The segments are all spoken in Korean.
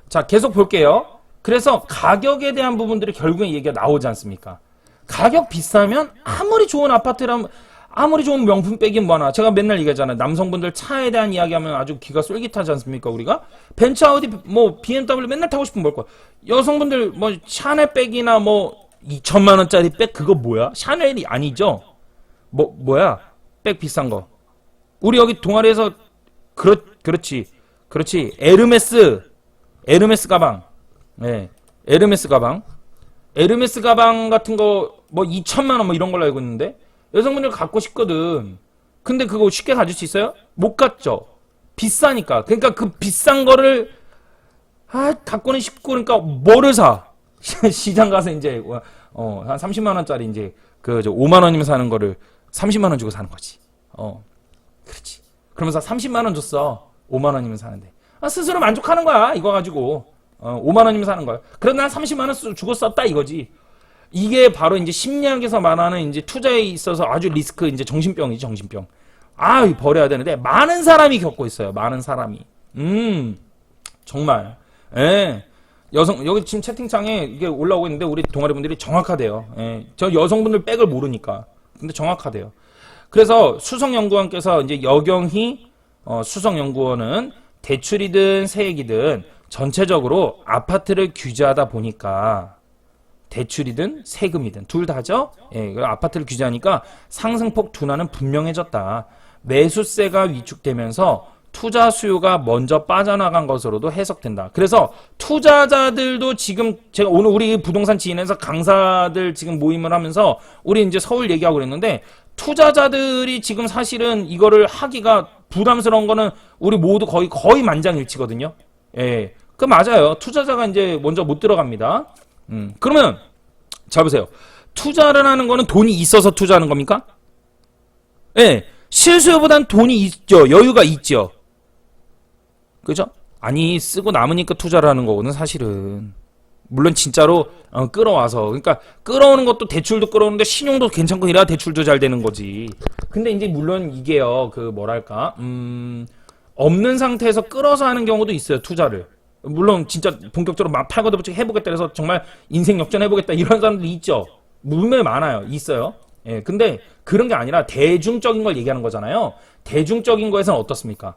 자, 계속 볼게요. 그래서 가격에 대한 부분들이 결국엔 얘기가 나오지 않습니까? 가격 비싸면 아무리 좋은 아파트라면 아무리 좋은 명품백이 뭐하나. 제가 맨날 얘기하잖아요. 남성분들 차에 대한 이야기하면 아주 귀가 쫄깃하지 않습니까? 우리가 벤츠, 아우디, 뭐 BMW 맨날 타고 싶으면 뭘 거야. 여성분들 뭐 샤넬 백이나 뭐 2천만 원짜리 백 그거 뭐야? 샤넬이 아니죠? 뭐야? 백 비싼 거. 우리 여기 동아리에서 그렇지 에르메스 가방. 네, 에르메스 가방 같은 거 뭐 2천만 원 뭐 이런 걸로 알고 있는데 여성분들 갖고 싶거든. 근데 그거 쉽게 가질 수 있어요? 못 갖죠. 비싸니까. 그러니까 그 비싼 거를 갖고는 싶고 그러니까 뭐를 사? 시장 가서 이제 한 30만 원짜리 이제 그 5만 원이면 사는 거를 30만 원 주고 사는 거지. 그렇지. 그러면서 30만 원 줬어. 5만 원이면 사는데. 스스로 만족하는 거야. 이거 가지고. 5만 원이면 사는 거야. 그래도 난 30만 원 주고 썼다 이거지. 이게 바로 이제 심리학에서 말하는 이제 투자에 있어서 아주 리스크 이제 정신병이지, 정신병. 버려야 되는데 많은 사람이 겪고 있어요. 많은 사람이. 정말. 예. 여기 지금 채팅창에 이게 올라오고 있는데 우리 동아리 분들이 정확하대요. 예. 저 여성분들 백을 모르니까. 근데 정확하대요. 그래서 수석연구원께서 이제 여경희 수석연구원은 대출이든 세액이든 전체적으로 아파트를 규제하다 보니까 대출이든 세금이든 둘 다죠. 예, 아파트를 규제하니까 상승폭 둔화는 분명해졌다. 매수세가 위축되면서 투자 수요가 먼저 빠져나간 것으로도 해석된다. 그래서 투자자들도 지금 제가 오늘 우리 부동산 지인에서 강사들 지금 모임을 하면서 우리 이제 서울 얘기하고 그랬는데 투자자들이 지금 사실은 이거를 하기가 부담스러운 거는 우리 모두 거의 만장일치거든요. 예. 그 맞아요. 투자자가 이제 먼저 못 들어갑니다. 그러면 잘 보세요. 투자를 하는 거는 돈이 있어서 투자하는 겁니까? 예. 실수요보단 돈이 있죠. 여유가 있죠. 그죠? 아니, 쓰고 남으니까 투자를 하는 거거든, 사실은. 물론 진짜로 끌어와서. 그러니까 끌어오는 것도 대출도 끌어오는데 신용도 괜찮고 이래야 대출도 잘 되는 거지. 근데 이제 물론 이게요. 그 뭐랄까? 없는 상태에서 끌어서 하는 경우도 있어요, 투자를. 물론 진짜 본격적으로 막 팔고도부터 해보겠다 해서 정말 인생 역전해보겠다 이런 사람들이 있죠. 물매 많아요. 있어요. 예, 근데 그런 게 아니라 대중적인 걸 얘기하는 거잖아요. 대중적인 거에서는 어떻습니까?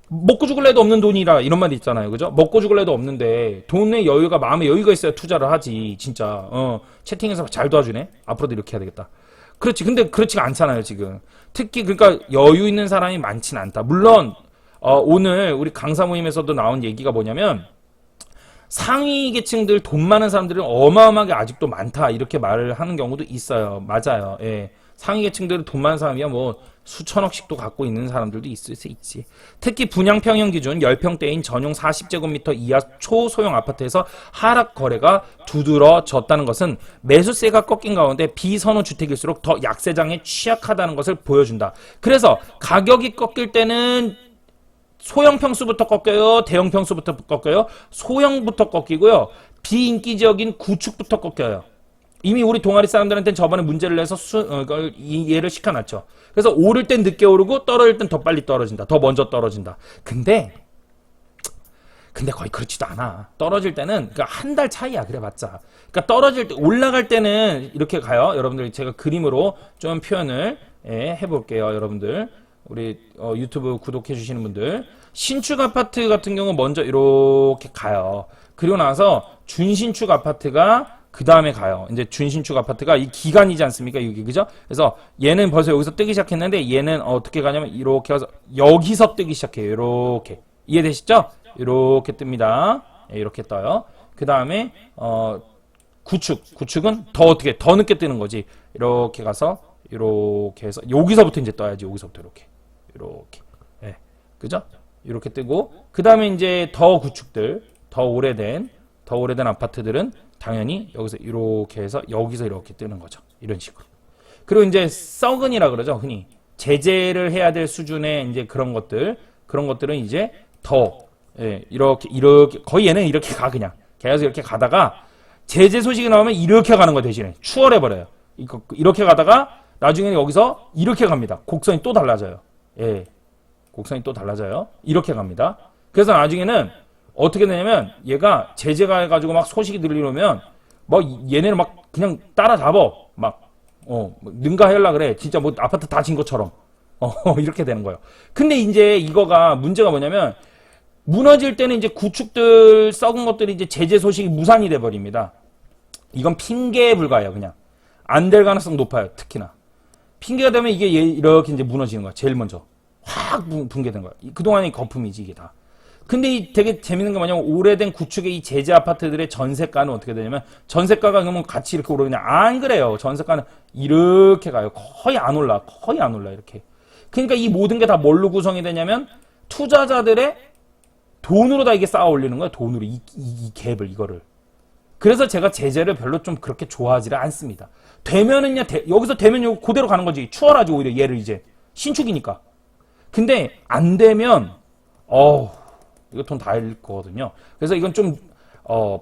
먹고 죽을 애도 없는 돈이라 이런 말이 있잖아요. 그죠? 먹고 죽을 애도 없는데 돈의 여유가 마음의 여유가 있어야 투자를 하지. 진짜 채팅에서 잘 도와주네. 앞으로도 이렇게 해야 되겠다. 그렇지. 근데 그렇지가 않잖아요. 지금. 특히 그러니까 여유 있는 사람이 많지는 않다. 물론 오늘 우리 강사 모임에서도 나온 얘기가 뭐냐면 상위 계층들 돈 많은 사람들은 어마어마하게 아직도 많다 이렇게 말을 하는 경우도 있어요. 맞아요. 예. 상위 계층들은 돈 많은 사람이야 뭐 수천억씩도 갖고 있는 사람들도 있을 수 있지. 특히 분양 평형 기준 10평대인 전용 40제곱미터 이하 초소형 아파트에서 하락 거래가 두드러졌다는 것은 매수세가 꺾인 가운데 비선호 주택일수록 더 약세장에 취약하다는 것을 보여준다. 그래서 가격이 꺾일 때는 소형 평수부터 꺾여요? 대형 평수부터 꺾여요? 소형부터 꺾이고요. 비인기적인 구축부터 꺾여요. 이미 우리 동아리 사람들한테는 저번에 문제를 내서 이해를 시켜놨죠. 그래서 오를 땐 늦게 오르고 떨어질 땐 더 빨리 떨어진다. 더 먼저 떨어진다. 근데 거의 그렇지도 않아. 떨어질 때는 그러니까 한 달 차이야. 그래봤자. 그러니까 떨어질 때 올라갈 때는 이렇게 가요. 여러분들 제가 그림으로 좀 표현을 해볼게요. 여러분들. 우리 유튜브 구독해 주시는 분들 신축 아파트 같은 경우 먼저 이렇게 가요. 그리고 나서 준신축 아파트가 그 다음에 가요. 이제 준신축 아파트가 이 기간이지 않습니까? 이게 그죠? 그래서 얘는 벌써 여기서 뜨기 시작했는데 얘는 어떻게 가냐면 이렇게 가서 여기서 뜨기 시작해요. 이렇게 이해되시죠? 이렇게 뜹니다. 이렇게 떠요. 그 다음에 구축은 더 어떻게 더 늦게 뜨는 거지. 이렇게 가서 이렇게 해서 여기서부터 이제 떠야지. 여기서부터 이렇게 예, 그죠? 이렇게 뜨고 그 다음에 이제 더 구축들 더 오래된 아파트들은 당연히 여기서 이렇게 해서 여기서 이렇게 뜨는 거죠. 이런 식으로. 그리고 이제 썩은이라 그러죠. 흔히 제재를 해야 될 수준의 이제 그런 것들은 이제 더 이렇게 거의 얘는 이렇게 가 그냥 계속 이렇게 가다가 제재 소식이 나오면 이렇게 가는 거 대신에 추월해 버려요. 이렇게 가다가 나중에는 여기서 이렇게 갑니다. 곡선이 또 달라져요. 예. 곡선이 또 달라져요. 이렇게 갑니다. 그래서 나중에는 어떻게 되냐면 얘가 제재가 해가지고 막 소식이 들리려면 뭐 얘네를 막 그냥 따라잡어. 막 능가하려고 그래. 진짜 뭐 아파트 다 진 것처럼. 이렇게 되는 거예요. 근데 이제 이거가 문제가 뭐냐면 무너질 때는 이제 구축들 썩은 것들이 이제 제재 소식이 무산이 돼 버립니다. 이건 핑계에 불과해요. 그냥 안 될 가능성 높아요. 특히나 핑계가 되면 이게 이렇게 이제 무너지는 거야. 제일 먼저 확 붕괴된 거야. 그동안의 거품이지 이게 다. 근데 이 되게 재밌는 게 뭐냐면 오래된 구축의 이 제재 아파트들의 전세가는 어떻게 되냐면 전세가가 그러면 같이 이렇게 오르냐? 안 그래요. 전세가는 이렇게 가요. 거의 안 올라. 거의 안 올라 이렇게. 그러니까 이 모든 게 다 뭘로 구성이 되냐면 투자자들의 돈으로 다 이게 쌓아 올리는 거야. 돈으로 이 갭을 이거를. 그래서 제가 제재를 별로 좀 그렇게 좋아하지를 않습니다. 되면은요 여기서 되면 그대로 가는 거지. 추월하지 오히려 얘를 이제 신축이니까. 근데 안 되면 이거 돈 다 잃을 거거든요. 그래서 이건 좀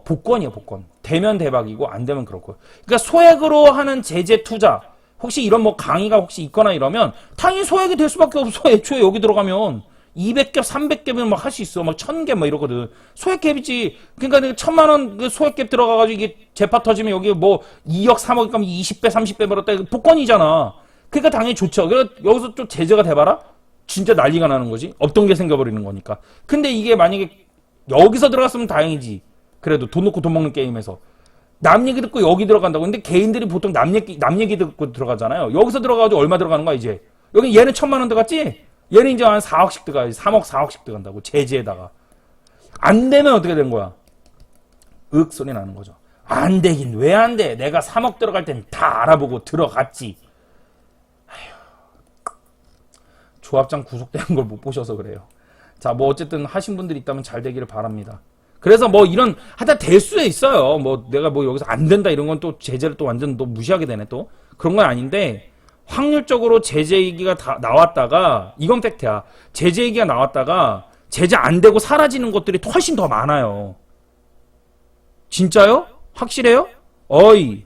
복권이에요, 복권. 되면 대박이고 안 되면 그렇고요. 그러니까 소액으로 하는 제재 투자 혹시 이런 뭐 강의가 혹시 있거나 이러면 당연히 소액이 될 수밖에 없어. 애초에 여기 들어가면 200개, 300개면 막 할 수 있어. 막 1000개 막 이러거든. 소액 갭이지. 그러니까 1000만 원 소액 갭 들어가가지고 이게 재파 터지면 여기 뭐 2억, 3억 가면 20배, 30배 벌었다. 복권이잖아. 그러니까 당연히 좋죠. 그래서 여기서 좀 제재가 돼봐라? 진짜 난리가 나는 거지. 없던 게 생겨버리는 거니까. 근데 이게 만약에 여기서 들어갔으면 다행이지. 그래도 돈 놓고 돈 먹는 게임에서. 남 얘기 듣고 여기 들어간다고. 근데 개인들이 보통 남 얘기 듣고 들어가잖아요. 여기서 들어가가지고 얼마 들어가는 거야, 이제. 여기 얘는 1000만 원 들어갔지? 얘는 이제 한 4억씩 들어가야지. 3억, 4억씩 들어간다고. 제재에다가. 안 되면 어떻게 되는 거야? 윽 소리 나는 거죠. 안 되긴 왜 안 돼? 내가 3억 들어갈 땐 다 알아보고 들어갔지. 조합장 구속되는 걸 못 보셔서 그래요. 자, 뭐 어쨌든 하신 분들이 있다면 잘 되기를 바랍니다. 그래서 뭐 이런 하여튼 될 수에 있어요. 뭐 내가 뭐 여기서 안 된다 이런 건 또 제재를 또 완전 또 무시하게 되네 또. 그런 건 아닌데 확률적으로 제재 얘기가 다 나왔다가 이건 팩트야. 제재 얘기가 나왔다가 제재 안 되고 사라지는 것들이 훨씬 더 많아요. 진짜요? 확실해요?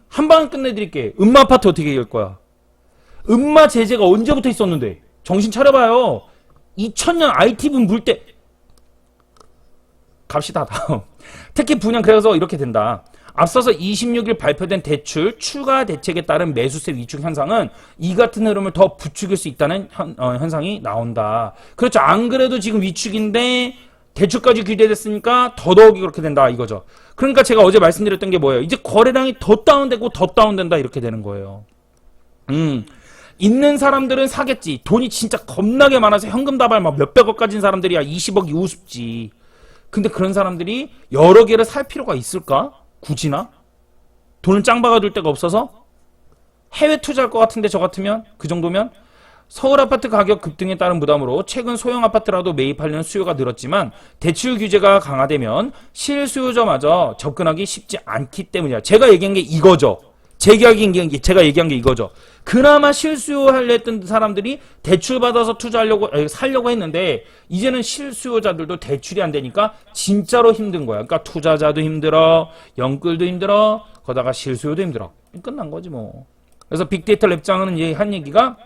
한 방에 끝내드릴게. 음마 아파트 어떻게 얘기할 거야? 음마 제재가 언제부터 있었는데? 정신 차려봐요. 2000년 IT붐 물 때 갑시다 다음. 특히 분양 그래서 이렇게 된다. 앞서서 26일 발표된 대출 추가 대책에 따른 매수세 위축 현상은 이 같은 흐름을 더 부추길 수 있다는 현상이 나온다. 그렇죠. 안 그래도 지금 위축인데 대출까지 규제됐으니까 더더욱이 그렇게 된다 이거죠. 그러니까 제가 어제 말씀드렸던 게 뭐예요? 이제 거래량이 더 다운되고 더 다운된다 이렇게 되는 거예요. 있는 사람들은 사겠지. 돈이 진짜 겁나게 많아서 현금 다발 막 몇백억 가진 사람들이야 20억이 우습지. 근데 그런 사람들이 여러 개를 살 필요가 있을까? 굳이나? 돈을 짱 박아둘 데가 없어서? 해외 투자할 것 같은데 저 같으면? 그 정도면? 서울 아파트 가격 급등에 따른 부담으로 최근 소형 아파트라도 매입하려는 수요가 늘었지만 대출 규제가 강화되면 실수요자마저 접근하기 쉽지 않기 때문이야. 제가 얘기한 게 이거죠. 제가 얘기한 게 이거죠. 그나마 실수요하려 했던 사람들이 대출 받아서 살려고 했는데 이제는 실수요자들도 대출이 안 되니까 진짜로 힘든 거야. 그러니까 투자자도 힘들어, 영끌도 힘들어, 거다가 실수요도 힘들어. 끝난 거지 뭐. 그래서 빅데이터 랩장은 이제 한 얘기가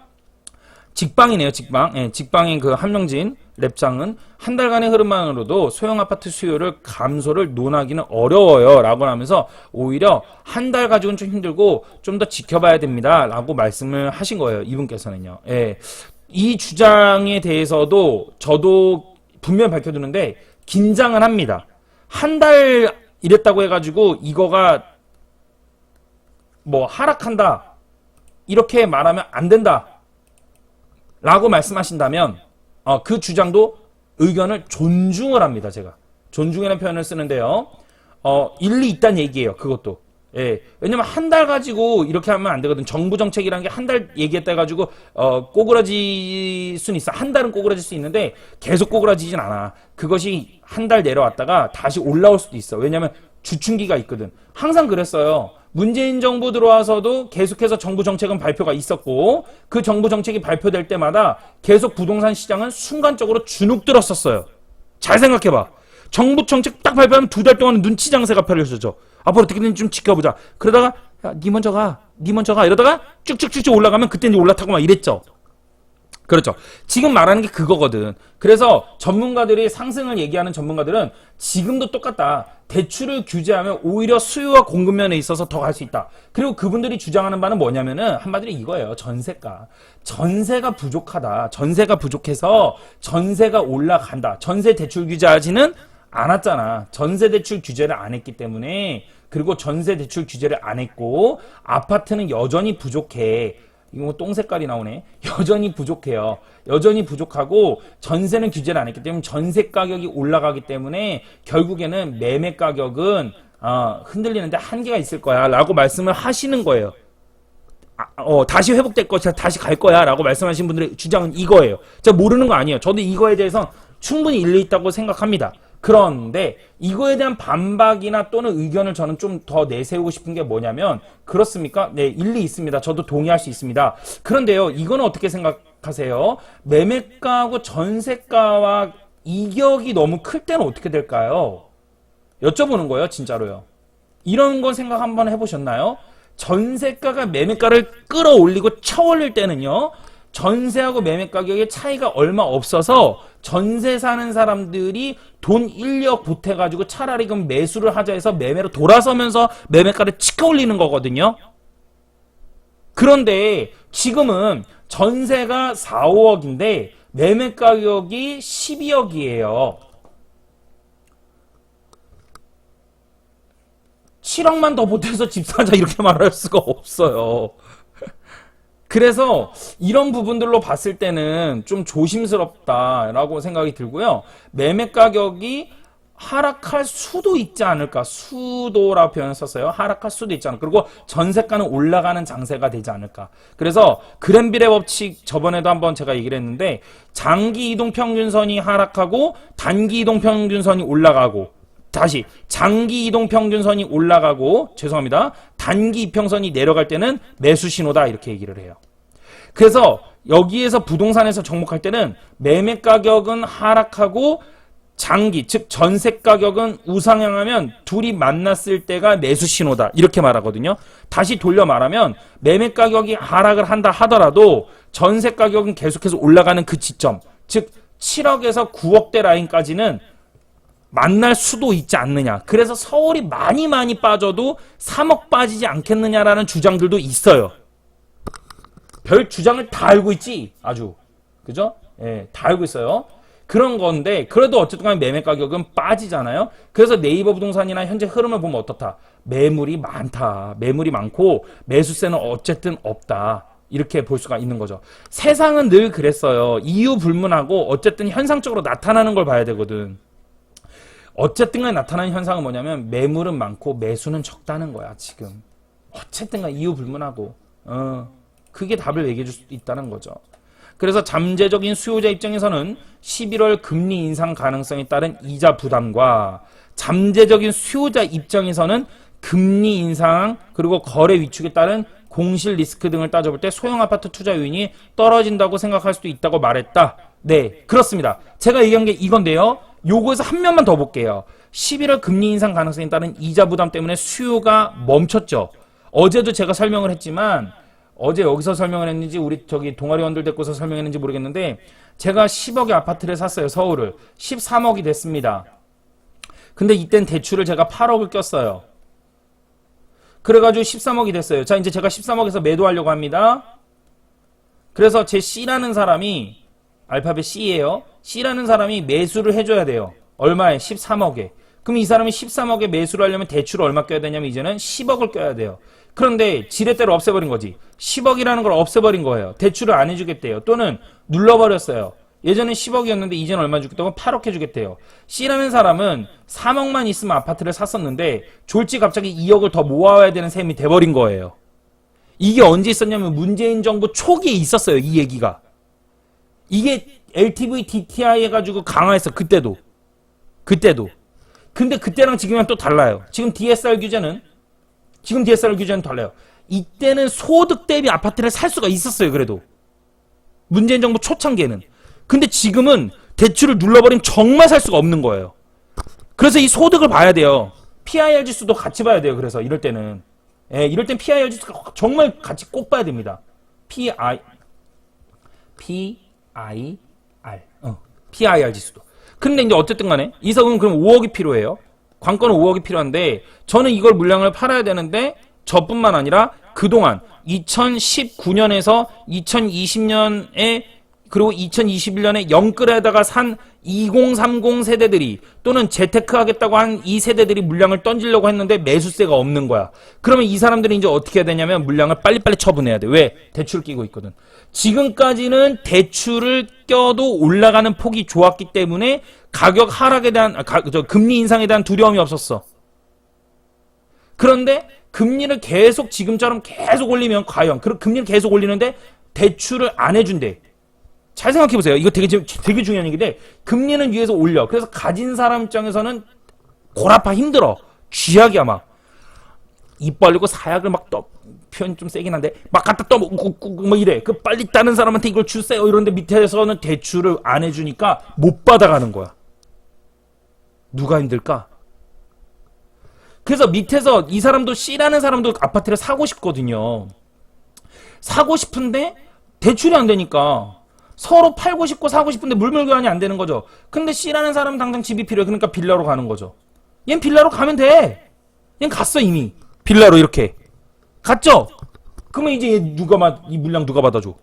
직방이네요, 직방. 예, 직방인 그 한명진 랩장은 한 달간의 흐름만으로도 소형 아파트 수요를 감소를 논하기는 어려워요. 라고 하면서 오히려 한 달 가지고는 좀 힘들고 좀 더 지켜봐야 됩니다. 라고 말씀을 하신 거예요. 이분께서는요. 예, 이 주장에 대해서도 저도 분명히 밝혀두는데 긴장을 합니다. 한 달 이랬다고 해가지고 이거가 뭐 하락한다. 이렇게 말하면 안 된다. 라고 말씀하신다면 그 주장도 의견을 존중을 합니다. 제가 존중이라는 표현을 쓰는데요. 일리 있다는 얘기예요. 그것도. 예. 왜냐면 한 달 가지고 이렇게 하면 안 되거든. 정부 정책이라는 게 한 달 얘기했다 해가지고 꼬그라질 수는 있어. 한 달은 꼬그라질 수 있는데 계속 꼬그라지진 않아. 그것이 한 달 내려왔다가 다시 올라올 수도 있어. 왜냐면 주춤기가 있거든. 항상 그랬어요. 문재인 정부 들어와서도 계속해서 정부 정책은 발표가 있었고 그 정부 정책이 발표될 때마다 계속 부동산 시장은 순간적으로 주눅들었었어요. 잘 생각해봐. 정부 정책 딱 발표하면 2달 동안 눈치 장세가 펼쳐져. 앞으로 어떻게든 좀 지켜보자. 그러다가 야, 니 먼저 가 이러다가 쭉쭉쭉쭉 올라가면 그때 이제 올라타고 막 이랬죠. 그렇죠. 지금 말하는 게 그거거든. 그래서 전문가들이 상승을 얘기하는 전문가들은 지금도 똑같다. 대출을 규제하면 오히려 수요와 공급 면에 있어서 더 갈 수 있다. 그리고 그분들이 주장하는 바는 뭐냐면은 한마디로 이거예요. 전세가. 전세가 부족하다. 전세가 부족해서 전세가 올라간다. 전세 대출 규제하지는 않았잖아. 전세 대출 규제를 안 했기 때문에, 그리고 전세 대출 규제를 안 했고 아파트는 여전히 부족해. 이거 똥 색깔이 나오네. 여전히 부족해요. 여전히 부족하고 전세는 규제를 안 했기 때문에 전세 가격이 올라가기 때문에 결국에는 매매 가격은 흔들리는데 한계가 있을 거야 라고 말씀을 하시는 거예요. 다시 회복될 것이야, 다시 갈 거야 라고 말씀하신 분들의 주장은 이거예요. 제가 모르는 거 아니에요. 저도 이거에 대해서 충분히 일리 있다고 생각합니다. 그런데 이거에 대한 반박이나 또는 의견을 저는 좀 더 내세우고 싶은 게 뭐냐면, 그렇습니까? 네, 일리 있습니다. 저도 동의할 수 있습니다. 그런데요, 이거는 어떻게 생각하세요? 매매가하고 전세가와 이격이 너무 클 때는 어떻게 될까요? 여쭤보는 거예요, 진짜로요. 이런 거 생각 한번 해보셨나요? 전세가가 매매가를 끌어올리고 쳐올릴 때는요, 전세하고 매매 가격의 차이가 얼마 없어서 전세 사는 사람들이 돈 인력 보태가지고 차라리 그럼 매수를 하자 해서 매매로 돌아서면서 매매가를 치켜 올리는 거거든요. 그런데 지금은 전세가 4, 5억인데 매매 가격이 12억이에요. 7억만 더 보태서 집 사자 이렇게 말할 수가 없어요. 그래서 이런 부분들로 봤을 때는 좀 조심스럽다라고 생각이 들고요. 매매 가격이 하락할 수도 있지 않을까. 수도라고 표현을 썼어요. 하락할 수도 있지 않을까. 그리고 전세가는 올라가는 장세가 되지 않을까. 그래서 그랜빌의 법칙 저번에도 한번 제가 얘기를 했는데, 장기 이동 평균선이 하락하고 단기 이동 평균선이 올라가고, 다시 장기 이동 평균선이 올라가고, 죄송합니다, 단기 이평선이 내려갈 때는 매수 신호다 이렇게 얘기를 해요. 그래서 여기에서 부동산에서 접목할 때는 매매 가격은 하락하고 장기, 즉 전세 가격은 우상향하면 둘이 만났을 때가 매수 신호다 이렇게 말하거든요. 다시 돌려 말하면 매매 가격이 하락을 한다 하더라도 전세 가격은 계속해서 올라가는 그 지점, 즉 7억에서 9억대 라인까지는 만날 수도 있지 않느냐. 그래서 서울이 많이 빠져도 3억 빠지지 않겠느냐라는 주장들도 있어요. 별 주장을 다 알고 있지, 아주. 그죠? 예, 다 알고 있어요. 그런 건데, 그래도 어쨌든 간에 매매 가격은 빠지잖아요? 그래서 네이버 부동산이나 현재 흐름을 보면 어떻다? 매물이 많다. 매물이 많고, 매수세는 어쨌든 없다. 이렇게 볼 수가 있는 거죠. 세상은 늘 그랬어요. 이유 불문하고, 어쨌든 현상적으로 나타나는 걸 봐야 되거든. 어쨌든 간에 나타나는 현상은 뭐냐면, 매물은 많고, 매수는 적다는 거야, 지금. 어쨌든 간에 이유 불문하고, 그게 답을 얘기해 줄 수 있다는 거죠. 그래서 잠재적인 수요자 입장에서는 11월 금리 인상 가능성에 따른 이자 부담과 잠재적인 수요자 입장에서는 금리 인상 그리고 거래 위축에 따른 공실 리스크 등을 따져볼 때 소형 아파트 투자 요인이 떨어진다고 생각할 수도 있다고 말했다. 네, 그렇습니다. 제가 얘기한 게 이건데요. 요거에서 한 면만 더 볼게요. 11월 금리 인상 가능성에 따른 이자 부담 때문에 수요가 멈췄죠. 어제도 제가 설명을 했지만, 어제 여기서 설명을 했는지 우리 저기 동아리원들 데리고서 설명했는지 모르겠는데, 제가 10억의 아파트를 샀어요. 서울을. 13억이 됐습니다. 근데 이땐 대출을 제가 8억을 꼈어요. 그래가지고 13억이 됐어요. 자, 이제 제가 13억에서 매도하려고 합니다. 그래서 제 C라는 사람이, 알파벳 C예요. C라는 사람이 매수를 해줘야 돼요. 얼마에? 13억에. 그럼 이 사람이 13억에 매수를 하려면 대출을 얼마 껴야 되냐면 이제는 10억을 껴야 돼요. 그런데 지렛대로 없애버린 거지. 10억이라는 걸 없애버린 거예요. 대출을 안 해주겠대요. 또는 눌러버렸어요. 예전엔 10억이었는데 이제는 얼마 주겠다고? 8억 해주겠대요. C라는 사람은 3억만 있으면 아파트를 샀었는데 졸지 갑자기 2억을 더 모아와야 되는 셈이 돼버린 거예요. 이게 언제 있었냐면 문재인 정부 초기에 있었어요. 이 얘기가. 이게 LTV, DTI 해가지고 강화했어. 그때도. 근데 그때랑 지금이랑 또 달라요. 지금 DSR 규제는 달라요. 이때는 소득 대비 아파트를 살 수가 있었어요. 그래도 문재인 정부 초창기에는. 근데 지금은 대출을 눌러버리면 정말 살 수가 없는 거예요. 그래서 이 소득을 봐야 돼요. PIR 지수도 같이 봐야 돼요. 그래서 이럴 때는 이럴 땐 PIR 지수가 정말 같이 꼭 봐야 됩니다. PIR PIR 지수도. 근데 이제 어쨌든 간에 이 사업은 그럼 5억이 필요해요. 관건은 5억이 필요한데 저는 이걸 물량을 팔아야 되는데 저뿐만 아니라 그동안 2019년에서 2020년에 그리고 2021년에 영끌에다가 산 2030 세대들이 또는 재테크 하겠다고 한 이 세대들이 물량을 던지려고 했는데 매수세가 없는 거야. 그러면 이 사람들이 이제 어떻게 해야 되냐면 물량을 빨리빨리 처분해야 돼. 왜? 대출 끼고 있거든. 지금까지는 대출을 껴도 올라가는 폭이 좋았기 때문에 가격 하락에 대한 금리 인상에 대한 두려움이 없었어. 그런데 금리를 계속 지금처럼 계속 올리면 과연 금리를 계속 올리는데 대출을 안 해준대. 잘 생각해보세요. 이거 되게 중요한 얘기인데 금리는 위에서 올려. 그래서 가진 사람 입장에서는 골아파 힘들어. 쥐약이야 막. 입 벌리고 사약을 막 표현 좀 세긴 한데 막 갖다 뭐 이래. 그 빨리 따는 사람한테 이걸 주세요. 이런데 밑에서는 대출을 안 해주니까 못 받아가는 거야. 누가 힘들까? 그래서 밑에서 이 사람도 C라는 사람도 아파트를 사고 싶거든요. 사고 싶은데 대출이 안 되니까 서로 팔고 싶고 사고 싶은데 물물 교환이 안 되는 거죠. 근데 C라는 사람은 당장 집이 필요해. 그러니까 빌라로 가는 거죠. 얜 빌라로 가면 돼. 얜 갔어 이미. 빌라로 이렇게. 갔죠? 그러면 이제 이 물량 누가 받아줘?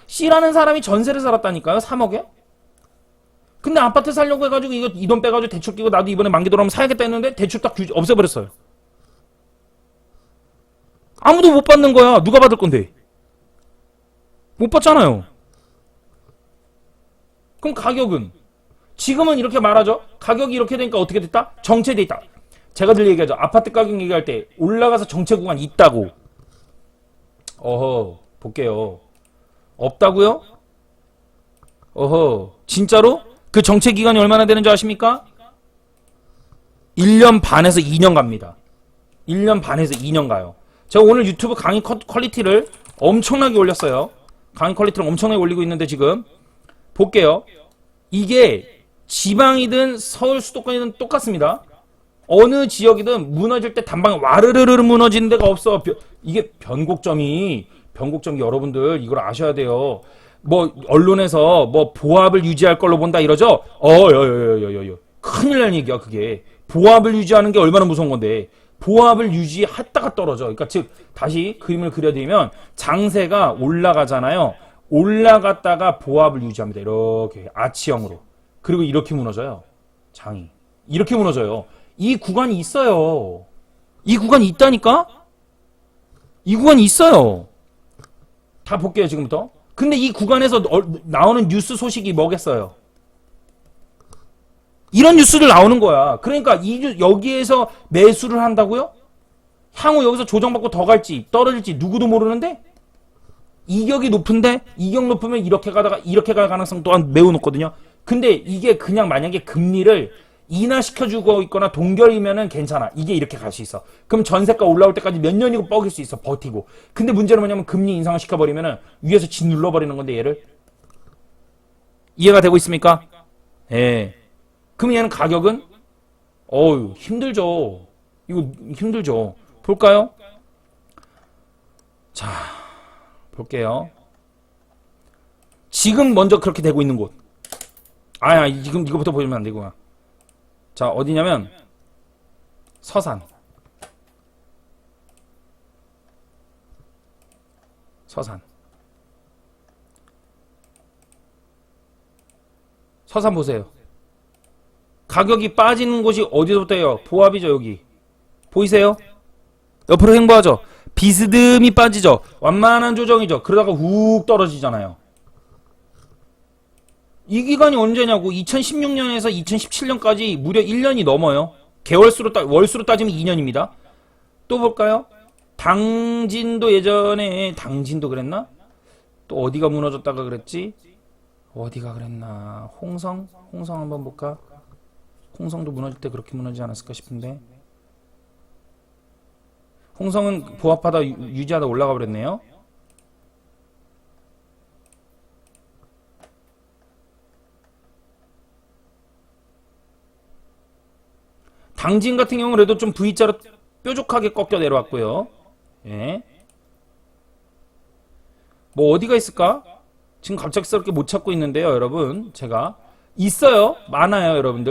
C라는 사람이 전세를 살았다니까요. 3억에. 근데 아파트 살려고 해가지고 이거 이 돈 빼가지고 대출 끼고 나도 이번에 만기 돌아오면 사야겠다 했는데 대출 딱 없애버렸어요. 아무도 못 받는 거야. 누가 받을 건데? 못 받잖아요. 그럼 가격은? 지금은 이렇게 말하죠. 가격이 이렇게 되니까 어떻게 됐다? 정체돼 있다. 제가 늘 얘기하죠. 아파트 가격 얘기할 때 올라가서 정체 구간이 있다고. 어허, 볼게요. 없다고요? 어허, 진짜로? 그 정체 기간이 얼마나 되는 줄 아십니까? 1년 반에서 2년 갑니다. 1년 반에서 2년 가요. 제가 오늘 유튜브 강의 퀄리티를 엄청나게 올렸어요. 강의 퀄리티를 엄청나게 올리고 있는데 지금 볼게요. 이게 지방이든 서울 수도권이든 똑같습니다. 어느 지역이든 무너질 때 단방에 와르르르 무너지는 데가 없어. 이게 변곡점이 여러분들 이걸 아셔야 돼요. 뭐 언론에서 뭐 보합을 유지할 걸로 본다 이러죠. 큰일 날 얘기야 그게. 보합을 유지하는 게 얼마나 무서운 건데. 보합을 유지했다가 떨어져. 그러니까 즉 다시 그림을 그려드리면 장세가 올라가잖아요. 올라갔다가 보합을 유지합니다. 이렇게 아치형으로. 그리고 이렇게 무너져요. 장이. 이렇게 무너져요. 이 구간이 있어요. 이 구간이 있다니까? 이 구간이 있어요. 다 볼게요 지금부터. 근데 이 구간에서 나오는 뉴스 소식이 뭐겠어요? 이런 뉴스들 나오는 거야. 그러니까 여기에서 매수를 한다고요? 향후 여기서 조정받고 더 갈지 떨어질지 누구도 모르는데 이격이 높은데 이격 높으면 이렇게 가다가 이렇게 갈 가능성 또한 매우 높거든요. 근데 이게 그냥 만약에 금리를 인하시켜주고 있거나 동결이면은 괜찮아. 이게 이렇게 갈 수 있어. 그럼 전세가 올라올 때까지 몇 년이고 뻐길 수 있어. 버티고. 근데 문제는 뭐냐면 금리 인상을 시켜버리면은 위에서 짓 눌러버리는 건데 얘를. 이해가 되고 있습니까? 예. 그럼 얘는 가격은? 힘들죠. 이거 힘들죠. 볼까요? 자, 볼게요. 지금 먼저 그렇게 되고 있는 곳. 지금 이거부터 보시면 안 되구나. 자, 어디냐면 서산. 서산 보세요. 가격이 빠지는 곳이 어디서부터예요? 보합이죠, 여기. 보이세요? 옆으로 횡보하죠. 비스듬히 빠지죠. 완만한 조정이죠. 그러다가 훅 떨어지잖아요. 이 기간이 언제냐고. 2016년에서 2017년까지 무려 1년이 넘어요. 월수로 따지면 2년입니다. 또 볼까요? 당진도 예전에 당진도 그랬나? 또 어디가 무너졌다가 그랬지? 어디가 그랬나? 홍성 한번 볼까? 홍성도 무너질 때 그렇게 무너지지 않았을까 싶은데. 홍성은 보합하다 유지하다 올라가 버렸네요. 당진 같은 경우는 그래도 좀 V자로 뾰족하게 꺾여 내려왔고요. 예. 뭐 어디가 있을까? 지금 갑작스럽게 못 찾고 있는데요, 여러분. 제가 있어요. 많아요, 여러분들.